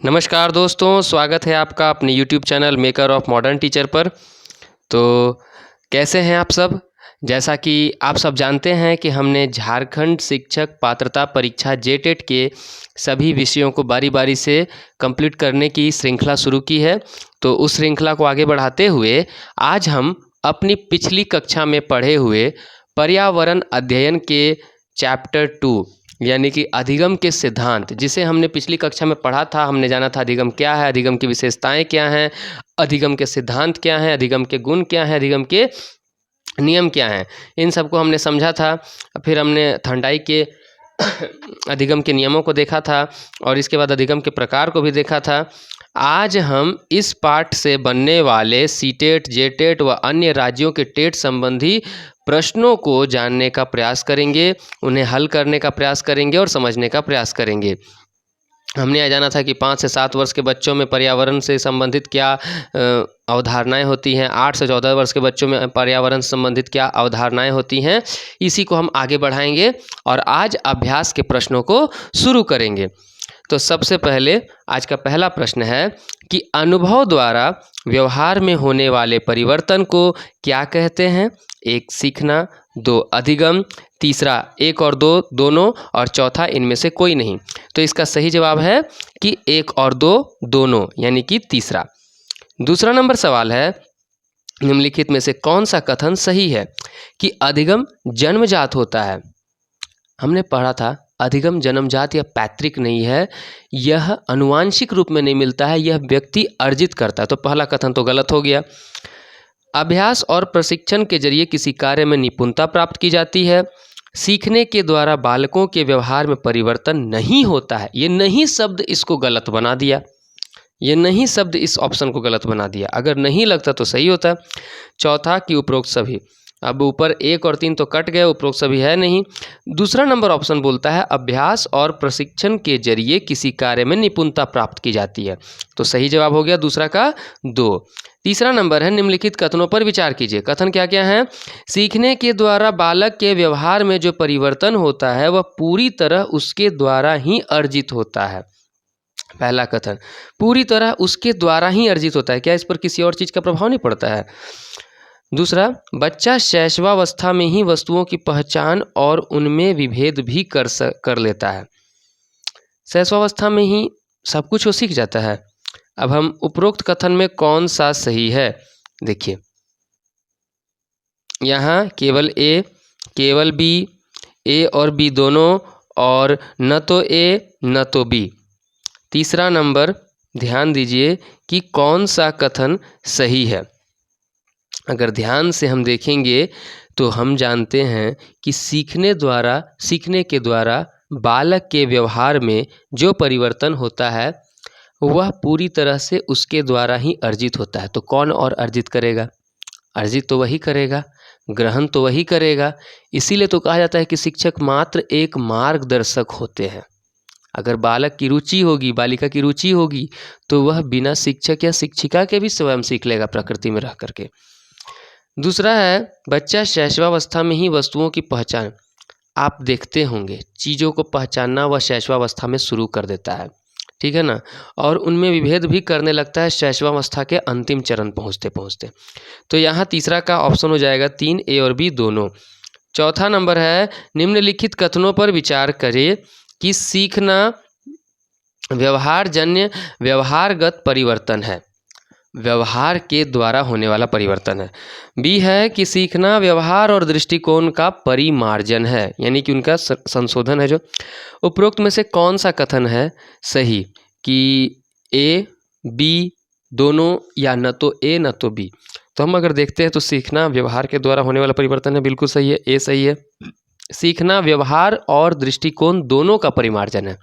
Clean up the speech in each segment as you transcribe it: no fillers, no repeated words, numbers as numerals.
नमस्कार दोस्तों, स्वागत है आपका अपने YouTube channel maker of modern teacher पर। तो कैसे हैं आप सब? जैसा कि आप सब जानते हैं कि हमने झारखंड शिक्षक पात्रता परीक्षा जेटेट के सभी विषयों को बारी बारी से कंप्लीट करने की श्रृंखला शुरू की है। तो उस श्रृंखला को आगे बढ़ाते हुए आज हम अपनी पिछली कक्षा में पढ़े हुए पर्यावरण अध्ययन के चैप्टर 2 यानी कि अधिगम के सिद्धांत, जिसे हमने पिछली कक्षा में पढ़ा था। हमने जाना था अधिगम क्या है, अधिगम की विशेषताएं क्या हैं, अधिगम के सिद्धांत क्या हैं, अधिगम के गुण क्या हैं, अधिगम के नियम क्या हैं। इन सबको हमने समझा था। फिर हमने थर्नडाइक के अधिगम के नियमों को देखा था और इसके बाद अधिगम के प्रकार को भी देखा था। आज हम इस पाठ से बनने वाले सीटेट, जेटेट व अन्य राज्यों के टेट संबंधी प्रश्नों को जानने का प्रयास करेंगे, उन्हें हल करने का प्रयास करेंगे और समझने का प्रयास करेंगे। हमने यह जाना था कि 5 से 7 वर्ष के बच्चों में पर्यावरण से संबंधित क्या अवधारणाएं होती हैं, 8 से 14 वर्ष के बच्चों में पर्यावरण से संबंधित क्या अवधारणाएं होती हैं। इसी को हम आगे बढ़ाएंगे और आज अभ्यास के प्रश्नों को शुरू करेंगे। तो सबसे पहले आज का पहला प्रश्न है कि अनुभव द्वारा व्यवहार में होने वाले परिवर्तन को क्या कहते हैं? 1 सीखना, 2 अधिगम, तीसरा 1 और 2 दोनों और चौथा इनमें से कोई नहीं। तो इसका सही जवाब है कि 1 और 2 दोनों यानी कि तीसरा। दूसरा नंबर सवाल है, निम्नलिखित में से कौन सा कथन सही है कि अधिगम जन्मजात होता है? हमने पढ़ा था अधिगम जन्मजात या पैतृक नहीं है, यह आनुवांशिक रूप में नहीं मिलता है, यह व्यक्ति अर्जित करता है। तो पहला कथन तो गलत हो गया। अभ्यास और प्रशिक्षण के जरिए किसी कार्य में निपुणता प्राप्त की जाती है। सीखने के द्वारा बालकों के व्यवहार में परिवर्तन नहीं होता है। ये नहीं शब्द इसको गलत बना दिया, ये नहीं शब्द इस ऑप्शन को गलत बना दिया। अगर नहीं लगता तो सही होता। चौथा कि उपरोक्त सभी, अब ऊपर 1 और 3 तो कट गए, उपरोक्त सभी है नहीं। दूसरा नंबर ऑप्शन बोलता है अभ्यास और प्रशिक्षण के जरिए किसी कार्य में निपुणता प्राप्त की जाती है। तो सही जवाब हो गया दूसरा का 2। तीसरा नंबर है निम्नलिखित कथनों पर विचार कीजिए। कथन क्या क्या है? सीखने के द्वारा बालक के व्यवहार में जो परिवर्तन होता है वह पूरी तरह उसके द्वारा ही अर्जित होता है। पहला कथन पूरी तरह उसके द्वारा ही अर्जित होता है, क्या इस पर किसी और चीज़ का प्रभाव नहीं पड़ता है? दूसरा, बच्चा शैशवावस्था में ही वस्तुओं की पहचान और उनमें विभेद भी कर लेता है। शैशवावस्था में ही सब कुछ वो सीख जाता है। अब हम उपरोक्त कथन में कौन सा सही है देखिए। यहाँ केवल ए, केवल बी, ए और बी दोनों और न तो ए न तो बी। तीसरा नंबर ध्यान दीजिए कि कौन सा कथन सही है। अगर ध्यान से हम देखेंगे तो हम जानते हैं कि सीखने के द्वारा बालक के व्यवहार में जो परिवर्तन होता है वह पूरी तरह से उसके द्वारा ही अर्जित होता है। तो कौन और अर्जित करेगा? अर्जित तो वही करेगा, ग्रहण तो वही करेगा। इसीलिए तो कहा जाता है कि शिक्षक मात्र एक मार्गदर्शक होते हैं। अगर बालक की रुचि होगी, बालिका की रुचि होगी तो वह बिना शिक्षक या शिक्षिका के भी स्वयं सीख लेगा प्रकृति में रह करके। दूसरा है बच्चा शैशवावस्था में ही वस्तुओं की पहचान। आप देखते होंगे चीज़ों को पहचानना वह शैशवावस्था में शुरू कर देता है, ठीक है ना, और उनमें विभेद भी करने लगता है शैशवावस्था के अंतिम चरण पहुँचते पहुँचते। तो यहाँ तीसरा का ऑप्शन हो जाएगा 3, ए और बी दोनों। चौथा नंबर है निम्नलिखित कथनों पर विचार करें कि सीखना व्यवहारगत परिवर्तन है, व्यवहार के द्वारा होने वाला परिवर्तन है। बी है कि सीखना व्यवहार और दृष्टिकोण का परिमार्जन है, यानी कि उनका संशोधन है। जो उपरोक्त में से कौन सा कथन है सही कि ए बी दोनों या न तो ए न तो बी? तो हम अगर देखते हैं तो सीखना व्यवहार के द्वारा होने वाला परिवर्तन है, बिल्कुल सही है, ए सही है। सीखना व्यवहार और दृष्टिकोण दोनों का परिमार्जन है।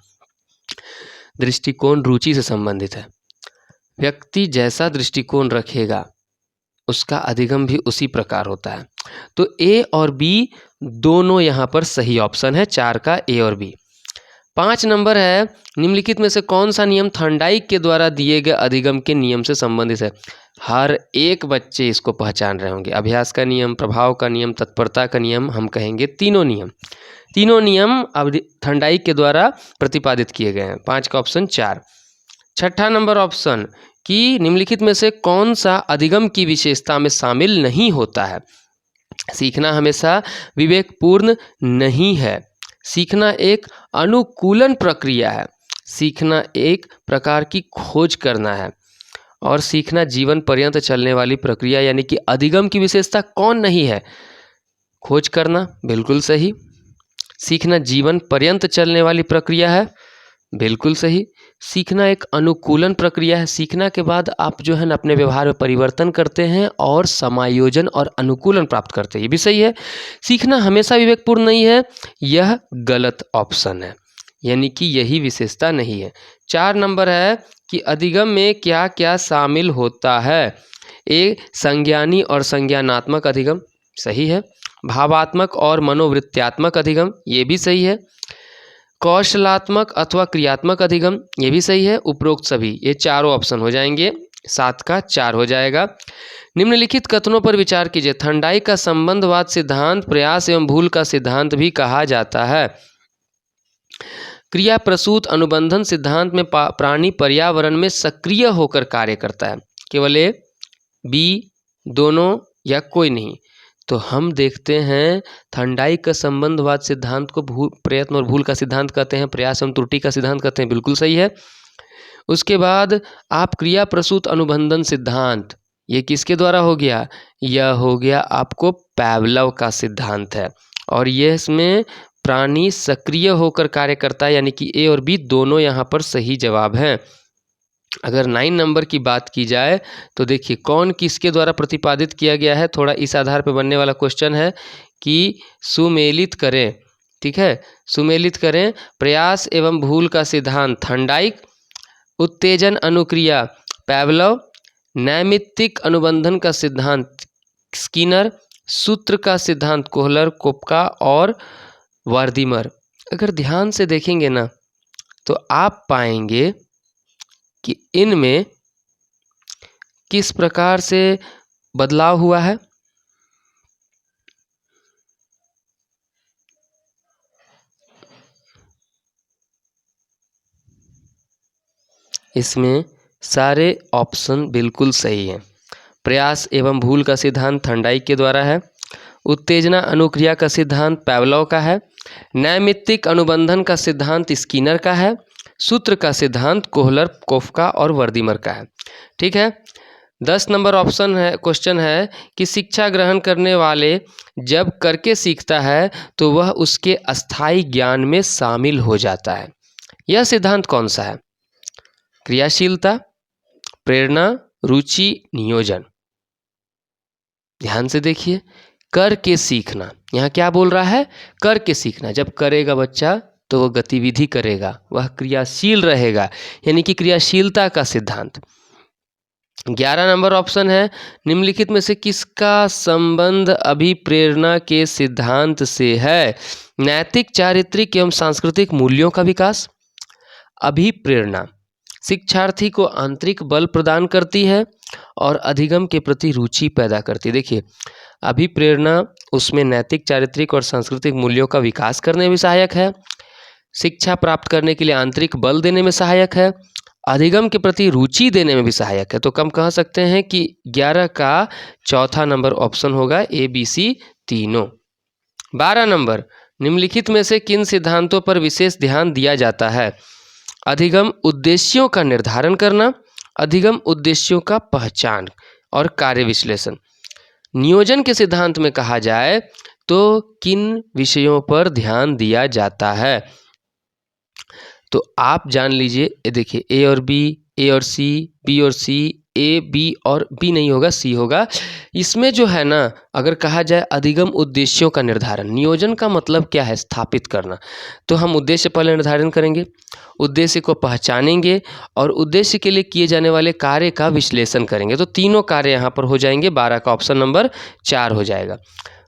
दृष्टिकोण रुचि से संबंधित है। व्यक्ति जैसा दृष्टिकोण रखेगा उसका अधिगम भी उसी प्रकार होता है। तो ए और बी दोनों यहाँ पर सही ऑप्शन है, 4 का ए और बी। 5 नंबर है निम्नलिखित में से कौन सा नियम थर्नडाइक के द्वारा दिए गए अधिगम के नियम से संबंधित है? हर एक बच्चे इसको पहचान रहे होंगे। अभ्यास का नियम, प्रभाव का नियम, तत्परता का नियम, हम कहेंगे तीनों नियम अब थर्नडाइक के द्वारा प्रतिपादित किए गए हैं। 5 का ऑप्शन 4। छठा नंबर ऑप्शन कि निम्नलिखित में से कौन सा अधिगम की विशेषता में शामिल नहीं होता है। सीखना हमेशा विवेकपूर्ण नहीं है। सीखना एक अनुकूलन प्रक्रिया है। सीखना एक प्रकार की खोज करना है। और सीखना जीवन पर्यंत चलने वाली प्रक्रिया, यानी कि अधिगम की विशेषता कौन नहीं है? खोज करना, बिल्कुल सही। सीखना जीवन पर्यंत चलने वाली प्रक्रिया है, बिल्कुल सही। सीखना एक अनुकूलन प्रक्रिया है। सीखना के बाद आप जो है ना अपने व्यवहार में परिवर्तन करते हैं और समायोजन और अनुकूलन प्राप्त करते हैं, ये भी सही है। सीखना हमेशा विवेकपूर्ण नहीं है, यह गलत ऑप्शन है, यानी कि यही विशेषता नहीं है। 4 नंबर है कि अधिगम में क्या क्या शामिल होता है। ए संज्ञानी और संज्ञानात्मक अधिगम, सही है। भावात्मक और मनोवृत्त्यात्मक अधिगम, ये भी सही है। कौशलात्मक अथवा क्रियात्मक अधिगम, ये भी सही है। उपरोक्त सभी, ये चारों ऑप्शन हो जाएंगे, 7 का 4 हो जाएगा। निम्नलिखित कथनों पर विचार कीजिए। थंडाई का संबंधवाद सिद्धांत प्रयास एवं भूल का सिद्धांत भी कहा जाता है। क्रिया प्रसूत अनुबंधन सिद्धांत में प्राणी पर्यावरण में सक्रिय होकर कार्य करता है। केवल ए, बी, दोनों या कोई नहीं। तो हम देखते हैं थंडाई का संबंधवाद सिद्धांत को प्रयत्न और भूल का सिद्धांत कहते हैं, प्रयास एवं त्रुटि का सिद्धांत कहते हैं, बिल्कुल सही है। उसके बाद आप क्रिया प्रसूत अनुबंधन सिद्धांत, ये किसके द्वारा हो गया? यह हो गया आपको पैवलव का सिद्धांत है। और ये इसमें प्राणी सक्रिय होकर कार्य करता है, यानी कि ए और बी दोनों यहाँ पर सही जवाब हैं। अगर 9 नंबर की बात की जाए तो देखिए कौन किसके द्वारा प्रतिपादित किया गया है। थोड़ा इस आधार पर बनने वाला क्वेश्चन है कि सुमेलित करें, ठीक है, सुमेलित करें। प्रयास एवं भूल का सिद्धांत थंडाइक, उत्तेजन अनुक्रिया पैवलव, नैमित्तिक अनुबंधन का सिद्धांत स्किनर, सूत्र का सिद्धांत कोहलर, कोपका और वर्दीमर। अगर ध्यान से देखेंगे ना तो आप पाएंगे कि इनमें किस प्रकार से बदलाव हुआ है। इसमें सारे ऑप्शन बिल्कुल सही हैं। प्रयास एवं भूल का सिद्धांत थंडाइक के द्वारा है। उत्तेजना अनुक्रिया का सिद्धांत पैवलव का है। नैमित्तिक अनुबंधन का सिद्धांत स्किनर का है। सूत्र का सिद्धांत कोहलर, कोफका और वर्दीमर का है। ठीक है। 10 नंबर ऑप्शन है, क्वेश्चन है कि शिक्षा ग्रहण करने वाले जब करके सीखता है तो वह उसके अस्थायी ज्ञान में शामिल हो जाता है। यह सिद्धांत कौन सा है? क्रियाशीलता, प्रेरणा, रुचि, नियोजन। ध्यान से देखिए, करके सीखना, यहाँ क्या बोल रहा है? करके सीखना। जब करेगा बच्चा तो वह गतिविधि करेगा, वह क्रियाशील रहेगा, यानी कि क्रियाशीलता का सिद्धांत। 11 नंबर ऑप्शन है, निम्नलिखित में से किसका संबंध अभिप्रेरणा के सिद्धांत से है? नैतिक, चारित्रिक एवं सांस्कृतिक मूल्यों का विकास। अभिप्रेरणा शिक्षार्थी को आंतरिक बल प्रदान करती है और अधिगम के प्रति रुचि पैदा करती है। देखिए, अभिप्रेरणा उसमें नैतिक, चारित्रिक और सांस्कृतिक मूल्यों का विकास करने में सहायक है, शिक्षा प्राप्त करने के लिए आंतरिक बल देने में सहायक है, अधिगम के प्रति रुचि देने में भी सहायक है। तो कम कह सकते हैं कि 11 का चौथा नंबर ऑप्शन होगा, ए, बी, सी तीनों। 12 नंबर, निम्नलिखित में से किन सिद्धांतों पर विशेष ध्यान दिया जाता है? अधिगम उद्देश्यों का निर्धारण करना, अधिगम उद्देश्यों का पहचान और कार्य विश्लेषण। नियोजन के सिद्धांत में कहा जाए तो किन विषयों पर ध्यान दिया जाता है? तो आप जान लीजिए, देखिए ए और बी, ए और सी, बी और सी, ए, बी और बी नहीं होगा, सी होगा। इसमें जो है ना, अगर कहा जाए अधिगम उद्देश्यों का निर्धारण, नियोजन का मतलब क्या है? स्थापित करना। तो हम उद्देश्य पहले निर्धारण करेंगे, उद्देश्य को पहचानेंगे और उद्देश्य के लिए किए जाने वाले कार्य का विश्लेषण करेंगे। तो तीनों कार्य यहाँ पर हो जाएंगे। 12 का ऑप्शन नंबर 4 हो जाएगा।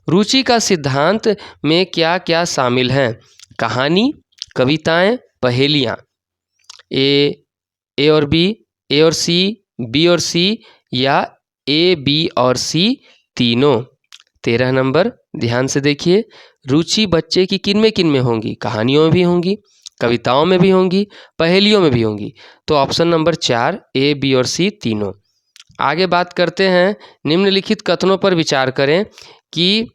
रुचि का सिद्धांत में क्या क्या शामिल हैं? कहानी, कविताएं, पहेलियाँ। ए और बी, ए और सी, बी और सी, या ए, बी और सी तीनों। 13 नंबर, ध्यान से देखिए, रुचि बच्चे की किन में होंगी? कहानियों में भी होंगी, कविताओं में भी होंगी, पहेलियों में भी होंगी। तो ऑप्शन नंबर 4 A, B और C तीनों। आगे बात करते हैं, निम्नलिखित कथनों पर विचार करें कि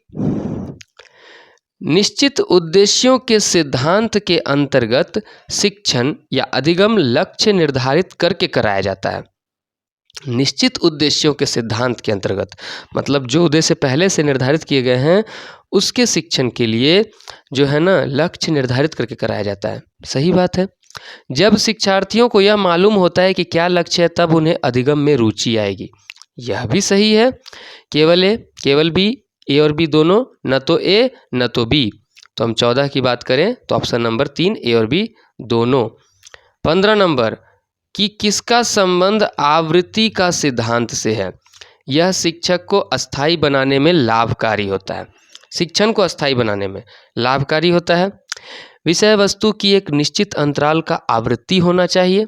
निश्चित उद्देश्यों के सिद्धांत के अंतर्गत शिक्षण या अधिगम लक्ष्य निर्धारित करके कराया जाता है। निश्चित उद्देश्यों के सिद्धांत के अंतर्गत मतलब जो उद्देश्य पहले से निर्धारित किए गए हैं उसके शिक्षण के लिए जो है ना लक्ष्य निर्धारित करके कराया जाता है। सही बात है। जब शिक्षार्थियों को यह मालूम होता है कि क्या लक्ष्य है तब उन्हें अधिगम में रुचि आएगी। यह भी सही है। केवल ए, केवल बी, ए और बी दोनों, न तो ए न तो बी। तो हम 14 की बात करें तो ऑप्शन नंबर 3 ए और बी दोनों। 15 नंबर कि किसका संबंध आवृत्ति का सिद्धांत से है। यह शिक्षक को अस्थायी बनाने में लाभकारी होता है। शिक्षण को अस्थायी बनाने में लाभकारी होता है। विषय वस्तु की एक निश्चित अंतराल का आवृत्ति होना चाहिए।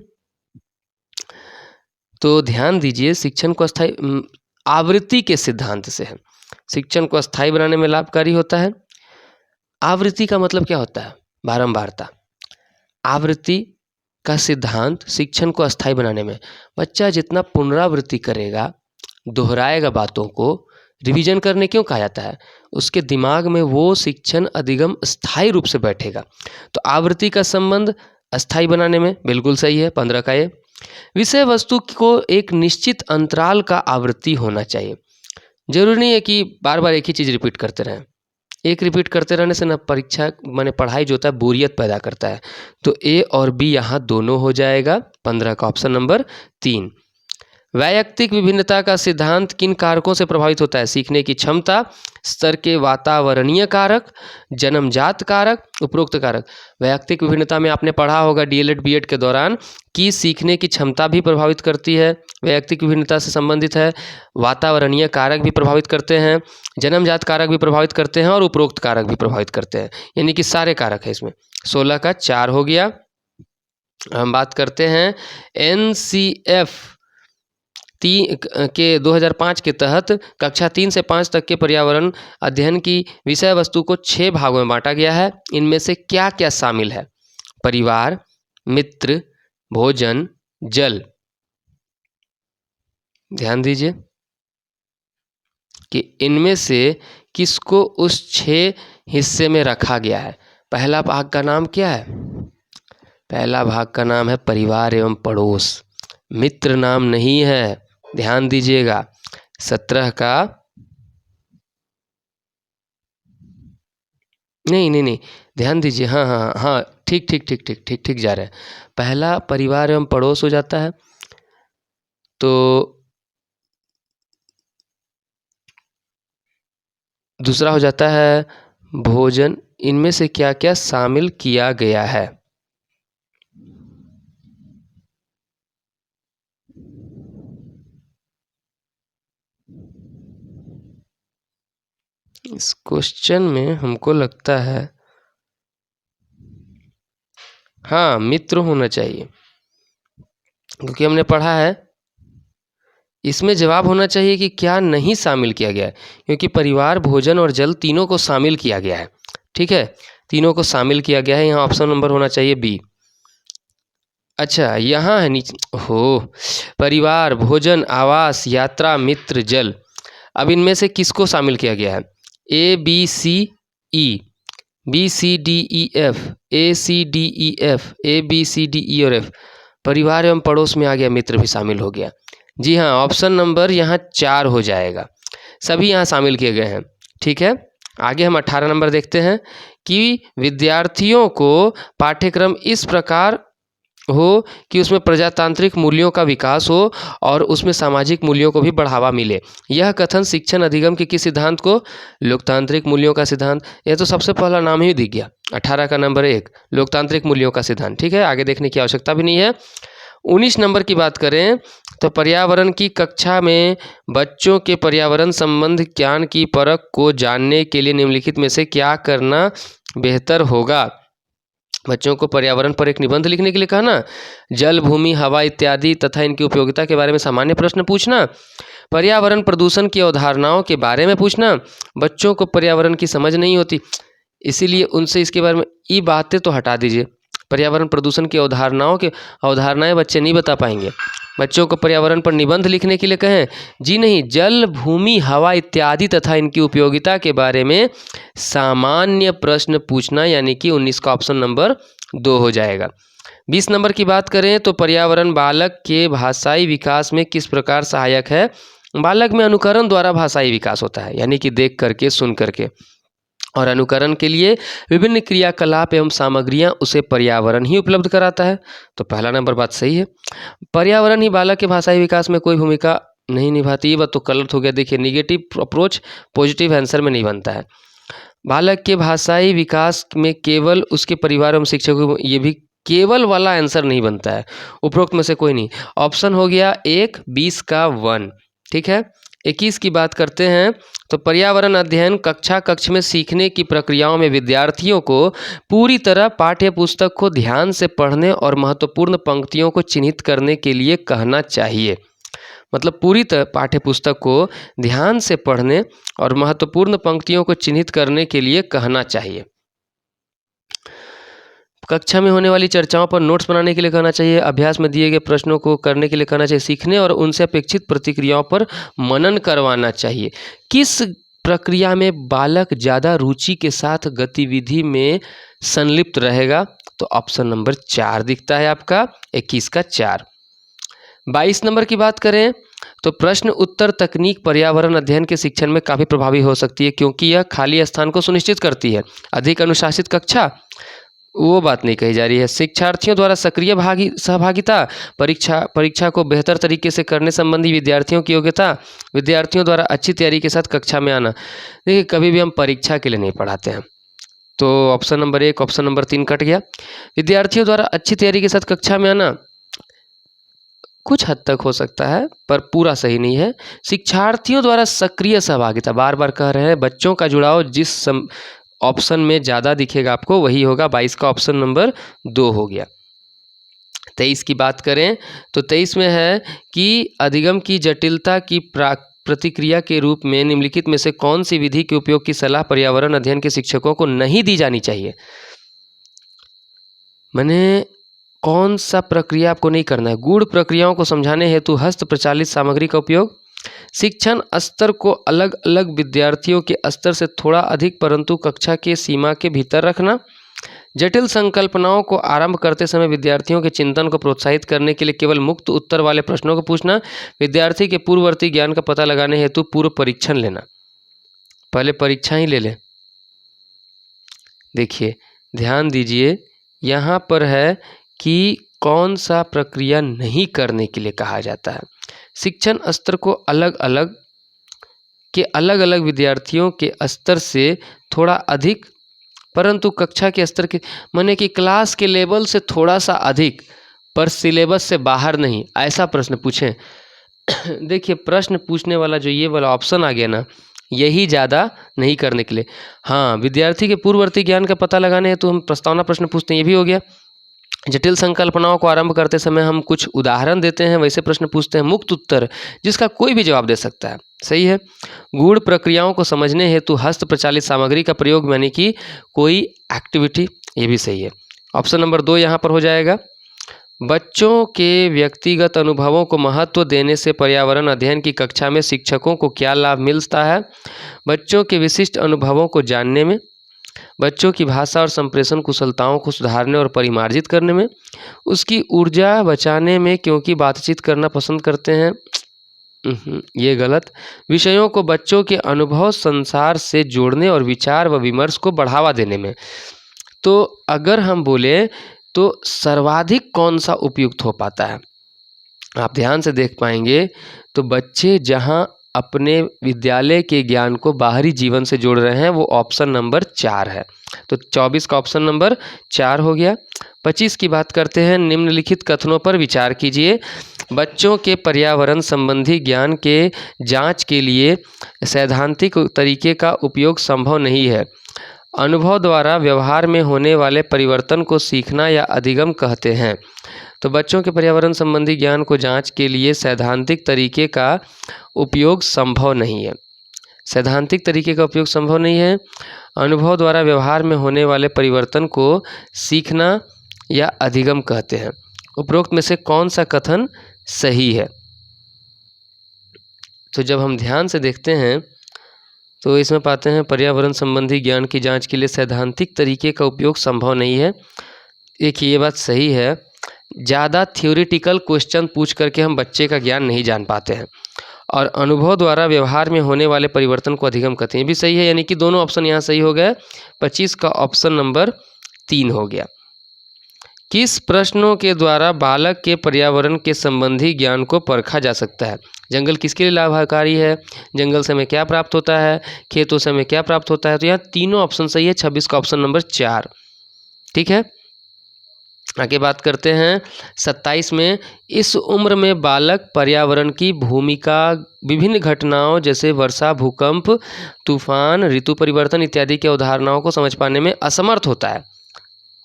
तो ध्यान दीजिए, शिक्षण को अस्थायी आवृत्ति के सिद्धांत से है। शिक्षण को अस्थायी बनाने में लाभकारी होता है। आवृत्ति का मतलब क्या होता है? बारंबारता। आवृत्ति का सिद्धांत शिक्षण को अस्थायी बनाने में, बच्चा जितना पुनरावृत्ति करेगा, दोहराएगा बातों को, रिवीजन करने क्यों कहा जाता है? उसके दिमाग में वो शिक्षण अधिगम स्थायी रूप से बैठेगा। तो आवृत्ति का संबंध अस्थायी बनाने में बिल्कुल सही है। 15 का ये। विषय वस्तु को एक निश्चित अंतराल का आवृत्ति होना चाहिए। जरूरी नहीं है कि बार बार एक ही चीज़ रिपीट करते रहें। एक रिपीट करते रहने से ना परीक्षा माने पढ़ाई जो होता है बोरियत पैदा करता है। तो ए और बी यहाँ दोनों हो जाएगा। 15 का ऑप्शन नंबर 3। वैयक्तिक विभिन्नता का सिद्धांत किन कारकों से प्रभावित होता है? सीखने की क्षमता, स्तर के वातावरणीय कारक, जन्मजात कारक, उपरोक्त कारक। वैयक्तिक विभिन्नता में आपने पढ़ा होगा डीएलएड बीएड के दौरान कि सीखने की क्षमता भी प्रभावित करती है, वैयक्तिक विभिन्नता से संबंधित है। वातावरणीय कारक भी प्रभावित करते हैं, जन्मजात कारक भी प्रभावित करते हैं और उपरोक्त कारक भी प्रभावित करते हैं। यानी कि सारे कारक है इसमें। 16 का 4 हो गया। हम बात करते हैं NCF के 2005 के तहत कक्षा 3 से 5 तक के पर्यावरण अध्ययन की विषय वस्तु को 6 भागों में बांटा गया है। इनमें से क्या क्या शामिल है? परिवार, मित्र, भोजन, जल। ध्यान दीजिए कि इनमें से किसको उस 6 हिस्से में रखा गया है। पहला भाग का नाम क्या है? पहला भाग का नाम है परिवार एवं पड़ोस। मित्र नाम नहीं है, ध्यान दीजिएगा। 17 का नहीं, ध्यान दीजिए। हाँ, ठीक जा रहा है। पहला परिवार एवं पड़ोस हो जाता है। तो दूसरा हो जाता है भोजन। इनमें से क्या क्या शामिल किया गया है? इस क्वेश्चन में हमको लगता है हाँ मित्र होना चाहिए, क्योंकि हमने पढ़ा है। इसमें जवाब होना चाहिए कि क्या नहीं शामिल किया गया है, क्योंकि परिवार, भोजन और जल तीनों को शामिल किया गया है। ठीक है, तीनों को शामिल किया गया है। यहाँ ऑप्शन नंबर होना चाहिए बी। अच्छा, यहाँ है नीचे हो परिवार, भोजन, आवास, यात्रा, मित्र, जल। अब इनमें से किसको शामिल किया गया है? A B C E, B C D E F, A C D E F, A B C D E और F। परिवार एवं पड़ोस में आ गया, मित्र भी शामिल हो गया। जी हाँ, ऑप्शन नंबर यहाँ 4 हो जाएगा। सभी यहाँ शामिल किए गए हैं। ठीक है, आगे हम 18 नंबर देखते हैं कि विद्यार्थियों को पाठ्यक्रम इस प्रकार हो कि उसमें प्रजातांत्रिक मूल्यों का विकास हो और उसमें सामाजिक मूल्यों को भी बढ़ावा मिले। यह कथन शिक्षण अधिगम के किस सिद्धांत को? लोकतांत्रिक मूल्यों का सिद्धांत। यह तो सबसे पहला नाम ही दिख गया। 18 का नंबर 1 लोकतांत्रिक मूल्यों का सिद्धांत। ठीक है, आगे देखने की आवश्यकता भी नहीं है। 19 नंबर की बात करें तो पर्यावरण की कक्षा में बच्चों के पर्यावरण संबंध ज्ञान की परख को जानने के लिए निम्नलिखित में से क्या करना बेहतर होगा? बच्चों को पर्यावरण पर एक निबंध लिखने के लिए कहा ना। जल, भूमि, हवा इत्यादि तथा इनकी उपयोगिता के बारे में सामान्य प्रश्न पूछना। पर्यावरण प्रदूषण की अवधारणाओं के बारे में पूछना। बच्चों को पर्यावरण की समझ नहीं होती, इसीलिए उनसे इसके बारे में ये बातें तो हटा दीजिए। पर्यावरण प्रदूषण की अवधारणाएं बच्चे नहीं बता पाएंगे। बच्चों को पर्यावरण पर निबंध लिखने के लिए कहें, जी नहीं, जल, भूमि, हवा इत्यादि तथा इनकी उपयोगिता के बारे में सामान्य प्रश्न पूछना, यानी कि 19 का ऑप्शन नंबर 2 हो जाएगा। 20 नंबर की बात करें तो पर्यावरण बालक के भाषाई विकास में किस प्रकार सहायक है। बालक में अनुकरण द्वारा भाषाई विकास होता है, यानी कि देख करके, सुन करके, और अनुकरण के लिए विभिन्न क्रियाकलाप एवं सामग्रियां उसे पर्यावरण ही उपलब्ध कराता है। तो पहला नंबर बात सही है। पर्यावरण ही बालक के भाषाई विकास में कोई भूमिका नहीं निभाती। ये बात तो गलत हो गया। देखिए, निगेटिव अप्रोच पॉजिटिव आंसर में नहीं बनता है। बालक के भाषाई विकास में केवल उसके परिवार एवं शिक्षकों, ये भी केवल वाला आंसर नहीं बनता है, उपरोक्त में से कोई नहीं। ऑप्शन हो गया 1, 20 का 1। ठीक है। 21 की बात करते हैं तो पर्यावरण अध्ययन कक्ष में सीखने की प्रक्रियाओं में विद्यार्थियों को पूरी तरह पाठ्य पुस्तक को ध्यान से पढ़ने और महत्वपूर्ण पंक्तियों को चिन्हित करने के लिए कहना चाहिए। मतलब पूरी तरह पाठ्य पुस्तक को ध्यान से पढ़ने और महत्वपूर्ण पंक्तियों को चिन्हित करने के लिए कहना चाहिए। कक्षा में होने वाली चर्चाओं पर नोट्स बनाने के लिए कहना चाहिए। अभ्यास में दिए गए प्रश्नों को करने के लिए कहना चाहिए। सीखने और उनसे अपेक्षित प्रतिक्रियाओं पर मनन करवाना चाहिए। किस प्रक्रिया में बालक ज़्यादा रुचि के साथ गतिविधि में संलिप्त रहेगा? तो ऑप्शन नंबर 4 दिखता है आपका, 21 का 4। 22 नंबर की बात करें तो प्रश्न उत्तर तकनीक पर्यावरण अध्ययन के शिक्षण में काफ़ी प्रभावी हो सकती है, क्योंकि यह खाली स्थान को सुनिश्चित करती है। अधिक अनुशासित कक्षा, वो बात नहीं कही जा रही है। शिक्षार्थियों द्वारा सक्रिय सहभागिता, परीक्षा को बेहतर तरीके से करने संबंधी विद्यार्थियों की योग्यता, विद्यार्थियों द्वारा अच्छी तैयारी के साथ कक्षा में आना। देखिए, कभी भी हम परीक्षा के लिए नहीं पढ़ाते हैं, तो option number 1, option number 3 cut गया। विद्यार्थियों द्वारा अच्छी तैयारी के साथ कक्षा में आना कुछ हद तक हो सकता है, पर पूरा सही नहीं है। शिक्षार्थियों द्वारा सक्रिय सहभागिता, बार बार कह रहे हैं, बच्चों का जुड़ाव जिस ऑप्शन में ज़्यादा दिखेगा आपको वही होगा। 22 का ऑप्शन नंबर 2 हो गया। 23 की बात करें तो 23 में है कि अधिगम की जटिलता की प्रतिक्रिया के रूप में निम्नलिखित में से कौन सी विधि के उपयोग की सलाह पर्यावरण अध्ययन के शिक्षकों को नहीं दी जानी चाहिए। मैंने कौन सा प्रक्रिया आपको नहीं करना है? गूढ़ प्रक्रियाओं को समझाने हेतु हस्त प्रचालित सामग्री का उपयोग, शिक्षण स्तर को अलग अलग विद्यार्थियों के स्तर से थोड़ा अधिक परंतु कक्षा के सीमा के भीतर रखना, जटिल संकल्पनाओं को आरंभ करते समय विद्यार्थियों के चिंतन को प्रोत्साहित करने के लिए केवल मुक्त उत्तर वाले प्रश्नों को पूछना, विद्यार्थी के पूर्ववर्ती ज्ञान का पता लगाने हेतु पूर्व परीक्षण लेना। पहले परीक्षा ही ले लें। देखिए, ध्यान दीजिए, यहाँ पर है कि कौन सा प्रक्रिया नहीं करने के लिए कहा जाता है। शिक्षण स्तर को अलग अलग विद्यार्थियों के स्तर से थोड़ा अधिक परंतु कक्षा के स्तर के, माने कि क्लास के लेवल से थोड़ा सा अधिक पर सिलेबस से बाहर नहीं, ऐसा प्रश्न पूछें। देखिए, प्रश्न पूछने वाला जो ये वाला ऑप्शन आ गया ना, यही ज़्यादा नहीं करने के लिए। हाँ, विद्यार्थी के पूर्ववर्ती ज्ञान का पता लगाने हेतु हम प्रस्तावना प्रश्न पूछते हैं, ये भी हो गया। जटिल संकल्पनाओं को आरंभ करते समय हम कुछ उदाहरण देते हैं, वैसे प्रश्न पूछते हैं। मुक्त उत्तर, जिसका कोई भी जवाब दे सकता है, सही है। गूढ़ प्रक्रियाओं को समझने हेतु हस्त प्रचालित सामग्री का प्रयोग, यानी कि कोई एक्टिविटी, ये भी सही है। ऑप्शन नंबर 2 यहाँ पर हो जाएगा। बच्चों के व्यक्तिगत अनुभवों को महत्व देने से पर्यावरण अध्ययन की कक्षा में शिक्षकों को क्या लाभ मिलता है? बच्चों के विशिष्ट अनुभवों को जानने में, बच्चों की भाषा और संप्रेषण कुशलताओं को सुधारने और परिमार्जित करने में, उसकी ऊर्जा बचाने में क्योंकि बातचीत करना पसंद करते हैं, ये गलत। विषयों को बच्चों के अनुभव संसार से जोड़ने और विचार व विमर्श को बढ़ावा देने में। तो अगर हम बोले तो सर्वाधिक कौन सा उपयुक्त हो पाता है? आप ध्यान से देख पाएंगे तो बच्चे जहां अपने विद्यालय के ज्ञान को बाहरी जीवन से जोड़ रहे हैं, वो ऑप्शन नंबर 4 है। तो 24 का ऑप्शन नंबर 4 हो गया। 25 की बात करते हैं। निम्नलिखित कथनों पर विचार कीजिए। बच्चों के पर्यावरण संबंधी ज्ञान के जांच के लिए सैद्धांतिक तरीके का उपयोग संभव नहीं है। अनुभव द्वारा व्यवहार में होने वाले परिवर्तन को सीखना या अधिगम कहते हैं। तो बच्चों के पर्यावरण संबंधी ज्ञान को जांच के लिए सैद्धांतिक तरीके का उपयोग संभव नहीं है। सैद्धांतिक तरीके का उपयोग संभव नहीं है। अनुभव द्वारा व्यवहार में होने वाले परिवर्तन को सीखना या अधिगम कहते हैं। उपरोक्त में से कौन सा कथन सही है? तो जब हम ध्यान से देखते हैं तो इसमें पाते हैं पर्यावरण संबंधी ज्ञान की जांच के लिए सैद्धांतिक तरीके का उपयोग संभव नहीं है। देखिए ये बात सही है। ज़्यादा थ्योरेटिकल क्वेश्चन पूछ करके हम बच्चे का ज्ञान नहीं जान पाते हैं, और अनुभव द्वारा व्यवहार में होने वाले परिवर्तन को अधिगम कहते हैं। ये भी सही है, यानी कि दोनों ऑप्शन यहाँ सही हो गए। 25 का ऑप्शन नंबर 3 हो गया। किस प्रश्नों के द्वारा बालक के पर्यावरण के संबंधी ज्ञान को परखा जा सकता है? जंगल किसके लिए लाभकारी है? जंगल से हमें क्या प्राप्त होता है? खेतों से हमें क्या प्राप्त होता है? तो यहाँ तीनों ऑप्शन सही है। 26 का ऑप्शन नंबर 4। ठीक है, आगे बात करते हैं 27 में। इस उम्र में बालक पर्यावरण की भूमिका विभिन्न घटनाओं जैसे वर्षा, भूकंप, तूफान, ऋतु परिवर्तन इत्यादि की अवधारणाओं को समझ पाने में असमर्थ होता है।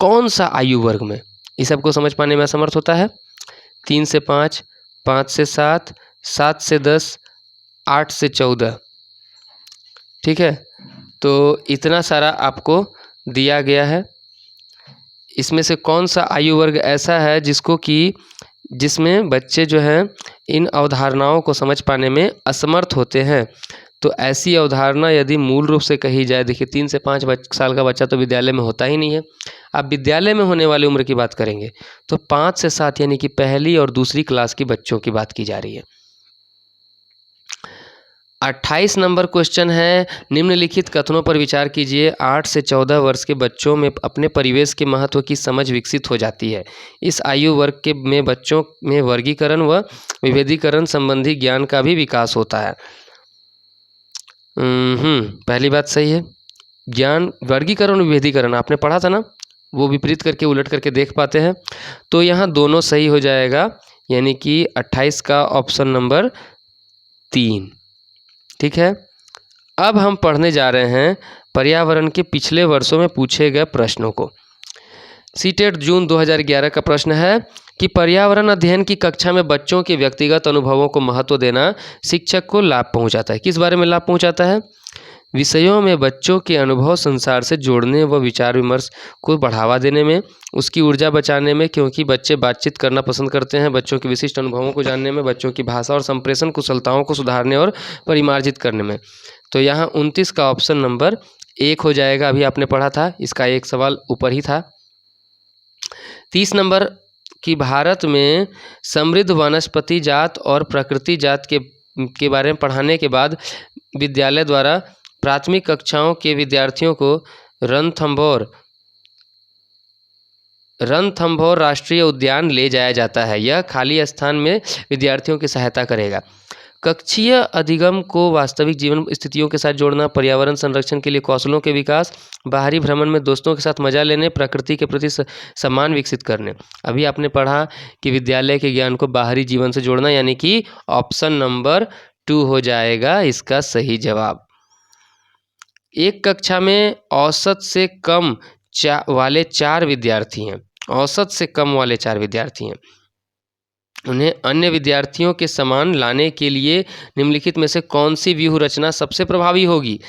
कौन सा आयु वर्ग में इस सबको समझ पाने में असमर्थ होता है? 3 से 5, 5 से 7, 7 से 10, 8 से 14। ठीक है, तो इतना सारा आपको दिया गया है। इसमें से कौन सा आयु वर्ग ऐसा है जिसमें बच्चे जो हैं इन अवधारणाओं को समझ पाने में असमर्थ होते हैं? तो ऐसी अवधारणा यदि मूल रूप से कही जाए, देखिए 3 से 5 साल का बच्चा तो विद्यालय में होता ही नहीं है। आप विद्यालय में होने वाली उम्र की बात करेंगे तो 5 से 7 यानी कि पहली और दूसरी क्लास की बच्चों की बात की जा रही है। 28 नंबर क्वेश्चन है, निम्नलिखित कथनों पर विचार कीजिए। 8 से 14 वर्ष के बच्चों में अपने परिवेश के महत्व की समझ विकसित हो जाती है। इस आयु वर्ग में बच्चों में वर्गीकरण व विभेदीकरण संबंधी ज्ञान का भी विकास होता है। पहली बात सही है। ज्ञान वर्गीकरण विभेदीकरण आपने पढ़ा था ना, वो विपरीत करके उलट करके देख पाते हैं। तो यहाँ दोनों सही हो जाएगा, यानी कि 28 का ऑप्शन नंबर 3। ठीक है, अब हम पढ़ने जा रहे हैं पर्यावरण के पिछले वर्षों में पूछे गए प्रश्नों को। सीटेट जून 2011 का प्रश्न है कि पर्यावरण अध्ययन की कक्षा में बच्चों के व्यक्तिगत अनुभवों को महत्व देना शिक्षक को लाभ पहुंचाता है। किस बारे में लाभ पहुंचाता है? विषयों में बच्चों के अनुभव संसार से जोड़ने व विचार विमर्श को बढ़ावा देने में, उसकी ऊर्जा बचाने में, क्योंकि बच्चे बातचीत करना पसंद करते हैं, बच्चों के विशिष्ट अनुभवों को जानने में, बच्चों की भाषा और संप्रेषण कुशलताओं को सुधारने और परिमार्जित करने में। तो यहाँ 29 का ऑप्शन नंबर 1 हो जाएगा। अभी आपने पढ़ा था, इसका एक सवाल ऊपर ही था। 30 नंबर कि भारत में समृद्ध वनस्पति जात और प्रकृति जात के बारे में पढ़ाने के बाद विद्यालय द्वारा प्राथमिक कक्षाओं के विद्यार्थियों को रणथंभौर राष्ट्रीय उद्यान ले जाया जाता है। यह खाली स्थान में विद्यार्थियों की सहायता करेगा। कक्षीय अधिगम को वास्तविक जीवन स्थितियों के साथ जोड़ना, पर्यावरण संरक्षण के लिए कौशलों के विकास, बाहरी भ्रमण में दोस्तों के साथ मजा लेने, प्रकृति के प्रति सम्मान विकसित करने। अभी आपने पढ़ा कि विद्यालय के ज्ञान को बाहरी जीवन से जोड़ना, यानी कि ऑप्शन नंबर 2 हो जाएगा इसका सही जवाब। एक कक्षा में औसत से कम वाले 4 विद्यार्थी हैं। औसत से कम वाले 4 विद्यार्थी हैं। उन्हें अन्य विद्यार्थियों के समान लाने के लिए निम्नलिखित में से कौन सी व्यूह रचना सबसे प्रभावी होगी?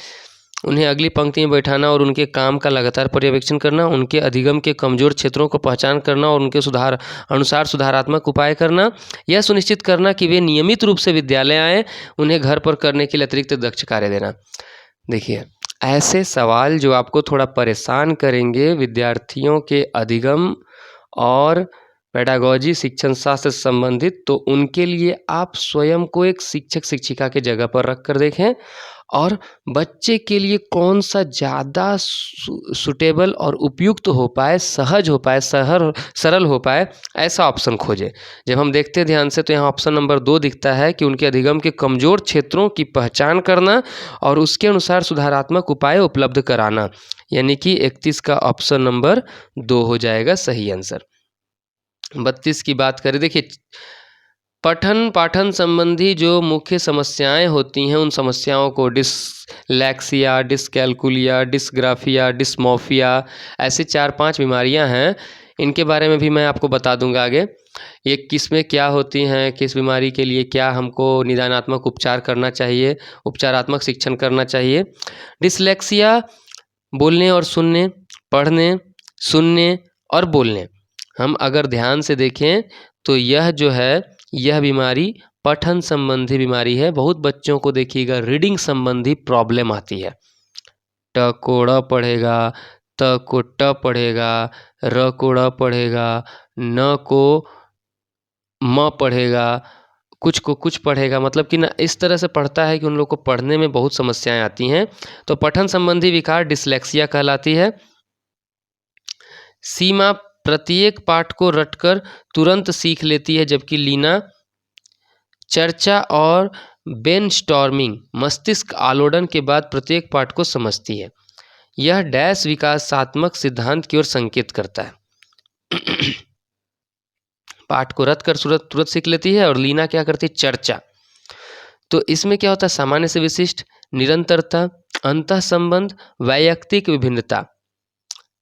उन्हें अगली पंक्ति में बैठाना और उनके काम का लगातार पर्यवेक्षण करना, उनके अधिगम के कमजोर क्षेत्रों को पहचान करना और उनके सुधारात्मक उपाय करना, यह सुनिश्चित करना कि वे नियमित रूप से विद्यालय आएँ, उन्हें घर पर करने के लिए अतिरिक्त दक्ष कार्य देना। देखिए, ऐसे सवाल जो आपको थोड़ा परेशान करेंगे विद्यार्थियों के अधिगम और पेडागॉजी शिक्षण शास्त्र से संबंधित, तो उनके लिए आप स्वयं को एक शिक्षक शिक्षिका के जगह पर रख कर देखें और बच्चे के लिए कौन सा ज़्यादा सुटेबल और उपयुक्त हो पाए, सहज हो पाए, सरल हो पाए, ऐसा ऑप्शन खोजें। जब हम देखते हैं ध्यान से तो यहाँ ऑप्शन नंबर 2 दिखता है कि उनके अधिगम के कमज़ोर क्षेत्रों की पहचान करना और उसके अनुसार सुधारात्मक उपाय उपलब्ध कराना, यानी कि 31 का ऑप्शन नंबर 2 हो जाएगा सही आंसर। 32 की बात करें, देखिए पठन पाठन संबंधी जो मुख्य समस्याएं होती हैं उन समस्याओं को डिसलेक्सिया, डिसकैलकुलिया, डिसग्राफिया, डिस्मोफिया, ऐसे 4-5 बीमारियां हैं। इनके बारे में भी मैं आपको बता दूंगा आगे, ये किस में क्या होती हैं, किस बीमारी के लिए क्या हमको निदानात्मक उपचार करना चाहिए, उपचारात्मक शिक्षण करना चाहिए। डिसलेक्सिया बोलने और सुनने, पढ़ने, सुनने और बोलने, हम अगर ध्यान से देखें तो यह जो है यह बीमारी पठन संबंधी बीमारी है। बहुत बच्चों को देखिएगा रीडिंग संबंधी प्रॉब्लम आती है। ट को ड़ पढ़ेगा, त को ट पढ़ेगा, र को ड़ पढ़ेगा, न को म पढ़ेगा, कुछ को कुछ पढ़ेगा, मतलब कि ना इस तरह से पढ़ता है कि उन लोग को पढ़ने में बहुत समस्याएं आती हैं। तो पठन संबंधी विकार डिसलेक्सिया कहलाती है। सीमा प्रत्येक पाठ को रटकर तुरंत सीख लेती है, जबकि लीना चर्चा और ब्रेनस्टॉर्मिंग मस्तिष्क आलोड़न के बाद प्रत्येक पाठ को समझती है। यह डैश विकासात्मक सिद्धांत की ओर संकेत करता है। पाठ को रट कर तुरंत सीख लेती है और लीना क्या करती है, चर्चा। तो इसमें क्या होता है, सामान्य से विशिष्ट, निरंतरता, अंतः संबंध, वैयक्तिक विभिन्नता।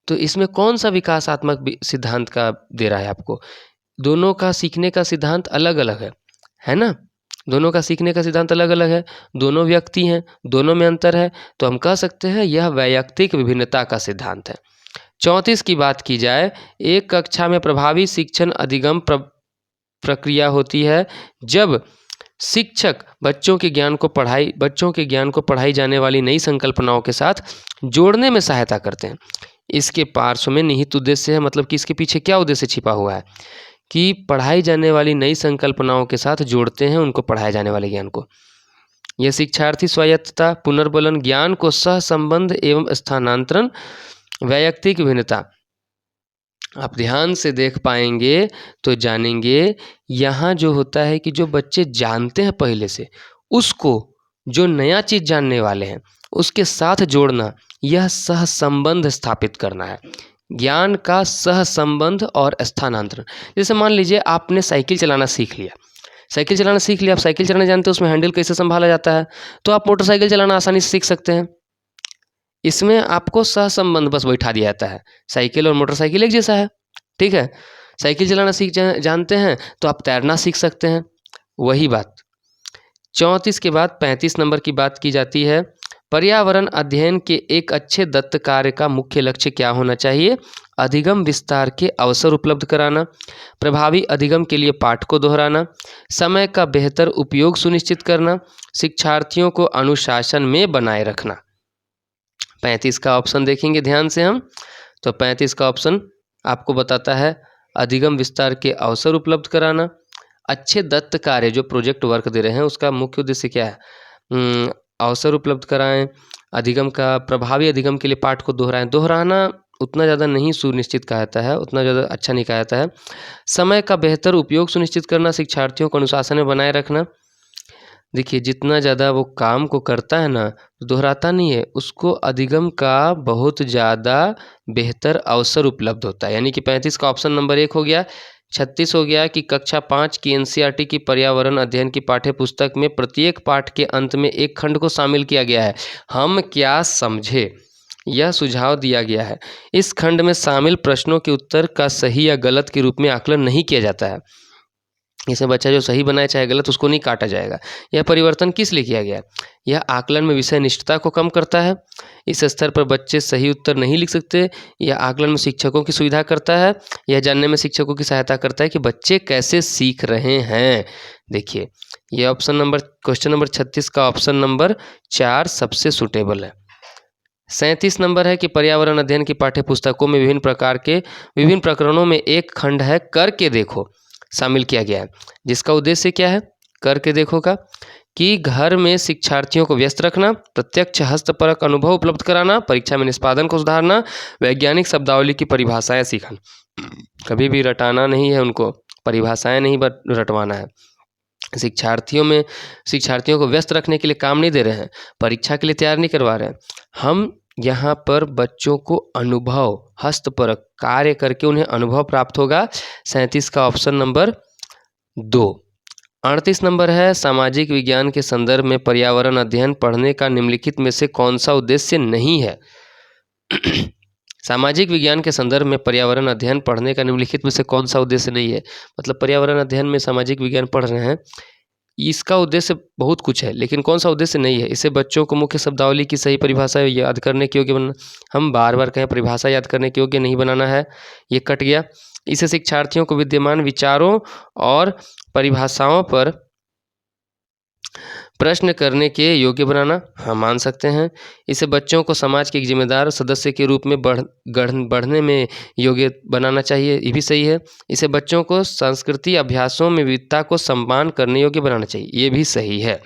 तो इसमें कौन सा विकासात्मक सिद्धांत का दे रहा है आपको? दोनों का सीखने का सिद्धांत अलग अलग है ना। दोनों का सीखने का सिद्धांत अलग अलग है, दोनों व्यक्ति हैं, दोनों में अंतर है। तो हम कह सकते हैं यह वैयक्तिक विभिन्नता का सिद्धांत है। 34 की बात की जाए, एक कक्षा में प्रभावी शिक्षण अधिगम प्रक्रिया होती है जब शिक्षक बच्चों के ज्ञान को पढ़ाई जाने वाली नई संकल्पनाओं के साथ जोड़ने में सहायता करते हैं। इसके पार्श्व में निहित उद्देश्य है, मतलब कि इसके पीछे क्या उद्देश्य छिपा हुआ है कि पढ़ाई जाने वाली नई संकल्पनाओं के साथ जोड़ते हैं उनको पढ़ाए जाने वाले ज्ञान को। यह शिक्षार्थी स्वायत्तता, पुनर्बलन, ज्ञान को सह संबंध एवं स्थानांतरण, वैयक्तिक भिन्नता। आप ध्यान से देख पाएंगे तो जानेंगे यहाँ जो होता है कि जो बच्चे जानते हैं पहले से, उसको जो नया चीज़ जानने वाले हैं उसके साथ जोड़ना, यह सह संबंध स्थापित करना है। ज्ञान का सह संबंध और स्थानांतरण। जैसे मान लीजिए आपने साइकिल चलाना सीख लिया, आप साइकिल चलाना जानते हैं, उसमें हैंडल कैसे संभाला जाता है, तो आप मोटरसाइकिल चलाना आसानी से सीख सकते हैं। इसमें आपको सह संबंध बस बैठा दिया जाता है, साइकिल और मोटरसाइकिल एक जैसा है, ठीक है। साइकिल चलाना जानते हैं तो आप तैरना सीख सकते हैं, वही बात। 34 के बाद 35 नंबर की बात की जाती है, पर्यावरण अध्ययन के एक अच्छे दत्त कार्य का मुख्य लक्ष्य क्या होना चाहिए? अधिगम विस्तार के अवसर उपलब्ध कराना, प्रभावी अधिगम के लिए पाठ को दोहराना, समय का बेहतर उपयोग सुनिश्चित करना, शिक्षार्थियों को अनुशासन में बनाए रखना। 35 का ऑप्शन देखेंगे ध्यान से हम, तो 35 का ऑप्शन आपको बताता है अधिगम विस्तार के अवसर उपलब्ध कराना। अच्छे दत्त कार्य जो प्रोजेक्ट वर्क दे रहे हैं उसका मुख्य उद्देश्य क्या है? अवसर उपलब्ध कराएं, अधिगम का प्रभावी अधिगम के लिए पाठ को दोहराएं। दोहराना उतना ज़्यादा नहीं सुनिश्चित कहा जाता है, उतना ज़्यादा अच्छा नहीं कहा जाता है। समय का बेहतर उपयोग सुनिश्चित करना, शिक्षार्थियों को अनुशासन में बनाए रखना। देखिए जितना ज़्यादा वो काम को करता है ना, दोहराता नहीं है, उसको अधिगम का बहुत ज़्यादा बेहतर अवसर उपलब्ध होता है। यानी कि 35 का ऑप्शन नंबर 1 हो गया। 36 हो गया कि कक्षा 5 की एनसीईआरटी की पर्यावरण अध्ययन की पाठ्य पुस्तक में प्रत्येक पाठ के अंत में एक खंड को शामिल किया गया है। हम क्या समझे, यह सुझाव दिया गया है। इस खंड में शामिल प्रश्नों के उत्तर का सही या गलत के रूप में आकलन नहीं किया जाता है। इसमें बच्चा जो सही बनाए चाहे गलत, उसको नहीं काटा जाएगा। यह परिवर्तन किस लिए किया गया है? यह आकलन में विषय निष्ठता को कम करता है। इस स्तर पर बच्चे सही उत्तर नहीं लिख सकते। यह आकलन में शिक्षकों की सुविधा करता है। यह जानने में शिक्षकों की सहायता करता है कि बच्चे कैसे सीख रहे हैं। देखिए यह ऑप्शन नंबर, क्वेश्चन नंबर 36 का ऑप्शन नंबर 4 सबसे सुटेबल है। 37 नंबर है कि पर्यावरण अध्ययन की पाठ्य पुस्तकों में विभिन्न प्रकरणों में एक खंड है करके देखो शामिल किया गया है, जिसका उद्देश्य क्या है? करके देखो का कि घर में शिक्षार्थियों को व्यस्त रखना, प्रत्यक्ष हस्तपरक अनुभव उपलब्ध कराना, परीक्षा में निष्पादन को सुधारना, वैज्ञानिक शब्दावली की परिभाषाएं सीखना। कभी भी रटाना नहीं है, उनको परिभाषाएं नहीं रटवाना है। शिक्षार्थियों को व्यस्त रखने के लिए काम नहीं दे रहे हैं, परीक्षा के लिए तैयार नहीं करवा रहे हैं। हम यहाँ पर बच्चों को अनुभव, हस्तपरक कार्य करके उन्हें अनुभव प्राप्त होगा। 37 का ऑप्शन नंबर 2। 38 नंबर है सामाजिक विज्ञान के संदर्भ में पर्यावरण अध्ययन पढ़ने का निम्नलिखित में से कौन सा उद्देश्य नहीं है? सामाजिक विज्ञान के संदर्भ में पर्यावरण अध्ययन पढ़ने का निम्नलिखित में से कौन सा उद्देश्य नहीं है? मतलब पर्यावरण अध्ययन में सामाजिक विज्ञान पढ़ रहे हैं, इसका उद्देश्य बहुत कुछ है, लेकिन कौन सा उद्देश्य नहीं है? इसे बच्चों को मुख्य शब्दावली की सही परिभाषा याद करने के योग्य बनाना। हम बार बार कहें परिभाषा याद करने के योग्य नहीं बनाना है, ये कट गया। इसे शिक्षार्थियों को विद्यमान विचारों और परिभाषाओं पर प्रश्न करने के योग्य बनाना, हाँ मान सकते हैं। इसे बच्चों को समाज के एक जिम्मेदार सदस्य के रूप में बढ़ने में योग्य बनाना चाहिए, ये भी सही है। इसे बच्चों को संस्कृति अभ्यासों में विविधता को सम्मान करने योग्य बनाना चाहिए, ये भी सही है।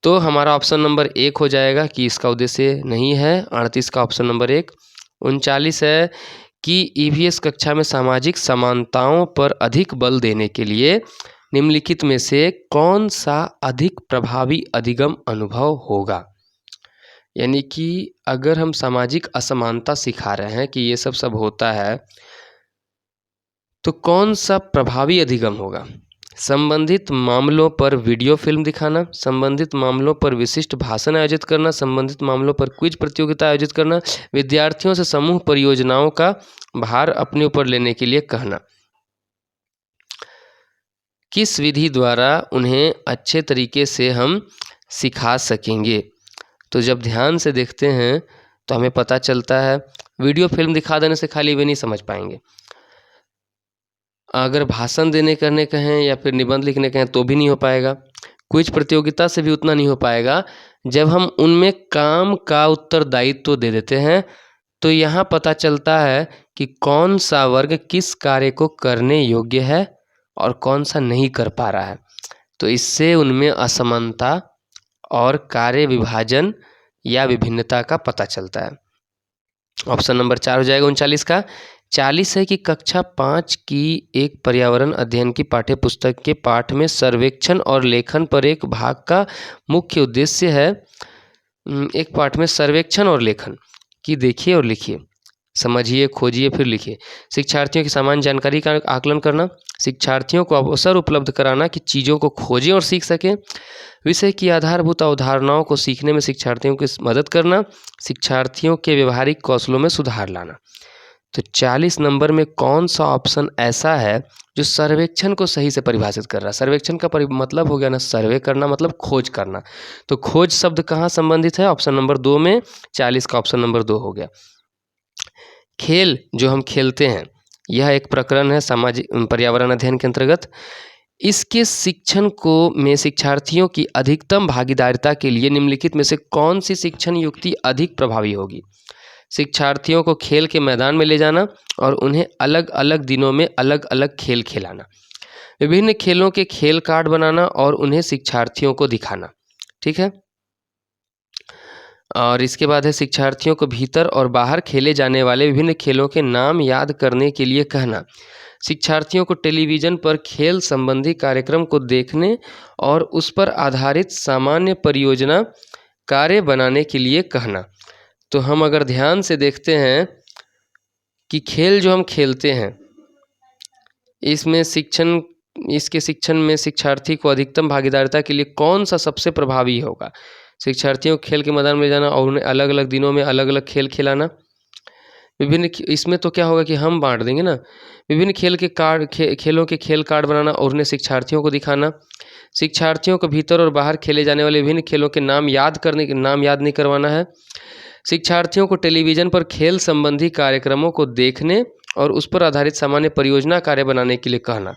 तो हमारा ऑप्शन नंबर 1 हो जाएगा कि इसका उद्देश्य नहीं है 38 का ऑप्शन नंबर 1। 39 है कि ईवीएस कक्षा में सामाजिक समानताओं पर अधिक बल देने के लिए निम्नलिखित में से कौन सा अधिक प्रभावी अधिगम अनुभव होगा। यानी कि अगर हम सामाजिक असमानता सिखा रहे हैं कि ये सब होता है, तो कौन सा प्रभावी अधिगम होगा। संबंधित मामलों पर वीडियो फिल्म दिखाना, संबंधित मामलों पर विशिष्ट भाषण आयोजित करना, संबंधित मामलों पर क्विज प्रतियोगिता आयोजित करना, विद्यार्थियों से समूह परियोजनाओं का भार अपने ऊपर लेने के लिए कहना। किस विधि द्वारा उन्हें अच्छे तरीके से हम सिखा सकेंगे। तो जब ध्यान से देखते हैं तो हमें पता चलता है वीडियो फिल्म दिखा देने से खाली वे नहीं समझ पाएंगे। अगर भाषण देने करने कहें या फिर निबंध लिखने कहें तो भी नहीं हो पाएगा। क्विज प्रतियोगिता से भी उतना नहीं हो पाएगा। जब हम उनमें काम का उत्तरदायित्व दे देते हैं तो यहाँ पता चलता है कि कौन सा वर्ग किस कार्य को करने योग्य है और कौन सा नहीं कर पा रहा है। तो इससे उनमें असमानता और कार्य विभाजन या विभिन्नता का पता चलता है। ऑप्शन नंबर 4 हो जाएगा 39 का। 40 है कि कक्षा 5 की एक पर्यावरण अध्ययन की पाठ्य पुस्तक के पाठ में सर्वेक्षण और लेखन पर एक भाग का मुख्य उद्देश्य है। एक पाठ में सर्वेक्षण और लेखन की देखिए और लिखिए, समझिए, खोजिए, फिर लिखिए। शिक्षार्थियों की सामान्य जानकारी का आकलन करना, शिक्षार्थियों को अवसर उपलब्ध कराना कि चीज़ों को खोजें और सीख सकें, विषय की आधारभूत अवधारणाओं को सीखने में शिक्षार्थियों की मदद करना, शिक्षार्थियों के व्यवहारिक कौशलों में सुधार लाना। तो 40 नंबर में कौन सा ऑप्शन ऐसा है जो सर्वेक्षण को सही से परिभाषित कर रहा है। सर्वेक्षण का मतलब हो गया ना, सर्वे करना मतलब खोज करना। तो खोज शब्द कहाँ संबंधित है, ऑप्शन नंबर 2 में। 40 का ऑप्शन नंबर 2 हो गया। खेल जो हम खेलते हैं, यह एक प्रकरण है सामाजिक पर्यावरण अध्ययन के अंतर्गत। इसके शिक्षण को में शिक्षार्थियों की अधिकतम भागीदारिता के लिए निम्नलिखित में से कौन सी शिक्षण युक्ति अधिक प्रभावी होगी। शिक्षार्थियों को खेल के मैदान में ले जाना और उन्हें अलग अलग दिनों में अलग अलग खेल खिलाना, विभिन्न खेलों के खेल कार्ड बनाना और उन्हें शिक्षार्थियों को दिखाना। ठीक है। और इसके बाद है शिक्षार्थियों को भीतर और बाहर खेले जाने वाले विभिन्न खेलों के नाम याद करने के लिए कहना, शिक्षार्थियों को टेलीविज़न पर खेल संबंधी कार्यक्रम को देखने और उस पर आधारित सामान्य परियोजना कार्य बनाने के लिए कहना। तो हम अगर ध्यान से देखते हैं कि खेल जो हम खेलते हैं, इसके शिक्षण में शिक्षार्थी को अधिकतम भागीदारिता के लिए कौन सा सबसे प्रभावी होगा। शिक्षार्थियों को खेल के मैदान में जाना और उन्हें अलग अलग दिनों में अलग अलग खेल खिलाना। विभिन्न इसमें तो क्या होगा कि हम बांट देंगे ना, विभिन्न खेल के खेलों के खेल कार्ड बनाना और उन्हें शिक्षार्थियों को दिखाना। शिक्षार्थियों को भीतर और बाहर खेले जाने वाले विभिन्न खेलों के नाम याद नहीं करवाना है। शिक्षार्थियों को टेलीविज़न पर खेल संबंधी कार्यक्रमों को देखने और उस पर आधारित सामान्य परियोजना कार्य बनाने के लिए कहना।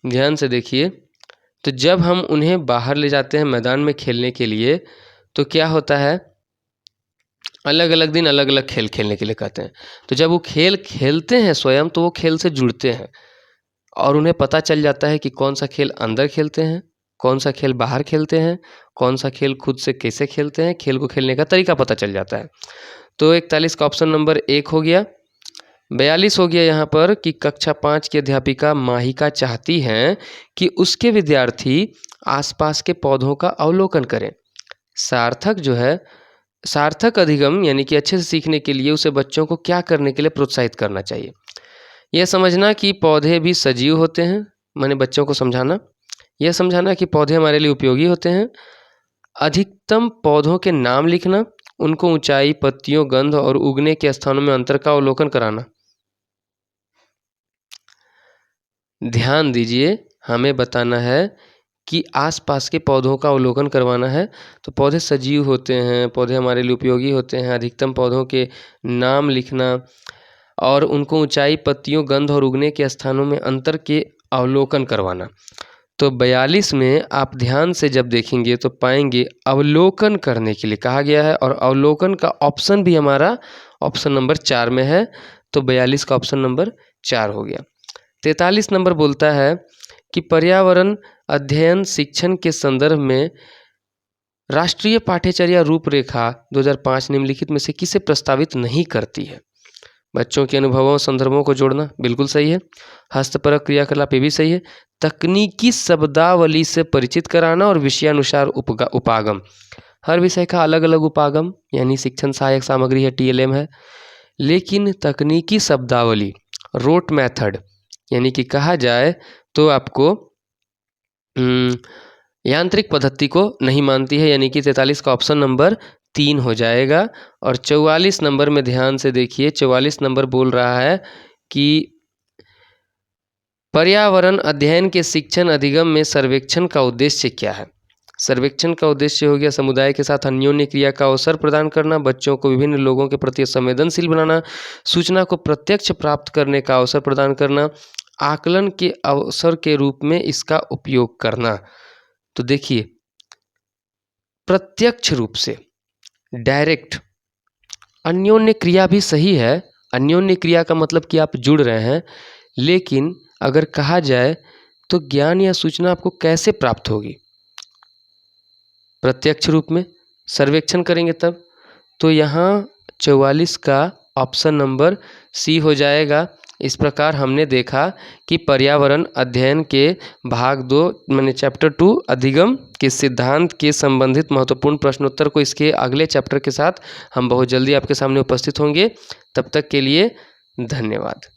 ध्यान से देखिए, तो जब हम उन्हें बाहर ले जाते हैं मैदान में खेलने के लिए, तो क्या होता है, अलग अलग दिन अलग अलग खेल खेलने के लिए कहते हैं। तो जब वो खेल खेलते हैं स्वयं, तो वो खेल से जुड़ते हैं और उन्हें पता चल जाता है कि कौन सा खेल अंदर खेलते हैं, कौन सा खेल बाहर खेलते हैं, कौन सा खेल खुद से कैसे खेलते हैं, खेल को खेलने का तरीका पता चल जाता है। तो 41 का ऑप्शन नंबर 1 हो गया। 42 हो गया यहाँ पर कि कक्षा 5 की अध्यापिका माहिका चाहती हैं कि उसके विद्यार्थी आसपास के पौधों का अवलोकन करें। सार्थक अधिगम यानी कि अच्छे से सीखने के लिए उसे बच्चों को क्या करने के लिए प्रोत्साहित करना चाहिए। यह समझना कि पौधे भी सजीव होते हैं, मैंने बच्चों को समझाना, यह समझाना कि पौधे हमारे लिए उपयोगी होते हैं। अधिकतम पौधों के नाम लिखना, उनको ऊंचाई, पत्तियों, गंध और उगने के स्थानों में अंतर का अवलोकन कराना। ध्यान दीजिए, हमें बताना है कि आसपास के पौधों का अवलोकन करवाना है। तो पौधे सजीव होते हैं, पौधे हमारे लिए उपयोगी होते हैं, अधिकतम पौधों के नाम लिखना और उनको ऊंचाई, पत्तियों, गंध और उगने के स्थानों में अंतर के अवलोकन करवाना। तो 42 में आप ध्यान से जब देखेंगे तो पाएंगे अवलोकन करने के लिए कहा गया है और अवलोकन का ऑप्शन भी हमारा ऑप्शन नंबर 4 में है। तो 42 का ऑप्शन नंबर 4 हो गया। 43 नंबर बोलता है कि पर्यावरण अध्ययन शिक्षण के संदर्भ में राष्ट्रीय पाठ्यचर्या रूपरेखा 2005 निम्नलिखित में से किसे प्रस्तावित नहीं करती है। बच्चों के अनुभवों और संदर्भों को जोड़ना बिल्कुल सही है। हस्तपरक क्रियाकलाप ये भी सही है। तकनीकी शब्दावली से परिचित कराना और विषयानुसार उपागम, हर विषय का अलग अलग उपागम यानी शिक्षण सहायक सामग्री है, TLM है, लेकिन तकनीकी शब्दावली रोट मेथड यानी कि कहा जाए तो आपको यांत्रिक पद्धति को नहीं मानती है, यानी कि 43 का ऑप्शन नंबर 3 हो जाएगा। और 44 नंबर में ध्यान से देखिए, 44 नंबर बोल रहा है कि पर्यावरण अध्ययन के शिक्षण अधिगम में सर्वेक्षण का उद्देश्य क्या है। सर्वेक्षण का उद्देश्य हो गया समुदाय के साथ अन्योन्य क्रिया का अवसर प्रदान करना, बच्चों को विभिन्न लोगों के प्रति संवेदनशील बनाना, सूचना को प्रत्यक्ष प्राप्त करने का अवसर प्रदान करना, आकलन के अवसर के रूप में इसका उपयोग करना। तो देखिए, प्रत्यक्ष रूप से डायरेक्ट, अन्योन्य क्रिया भी सही है, अन्योन्य क्रिया का मतलब कि आप जुड़ रहे हैं, लेकिन अगर कहा जाए तो ज्ञान या सूचना आपको कैसे प्राप्त होगी, प्रत्यक्ष रूप में सर्वेक्षण करेंगे तब। तो यहाँ 44 का ऑप्शन नंबर सी हो जाएगा। इस प्रकार हमने देखा कि पर्यावरण अध्ययन के भाग 2 माने चैप्टर 2 अधिगम के सिद्धांत के संबंधित महत्वपूर्ण प्रश्नोत्तर को इसके अगले चैप्टर के साथ हम बहुत जल्दी आपके सामने उपस्थित होंगे। तब तक के लिए धन्यवाद।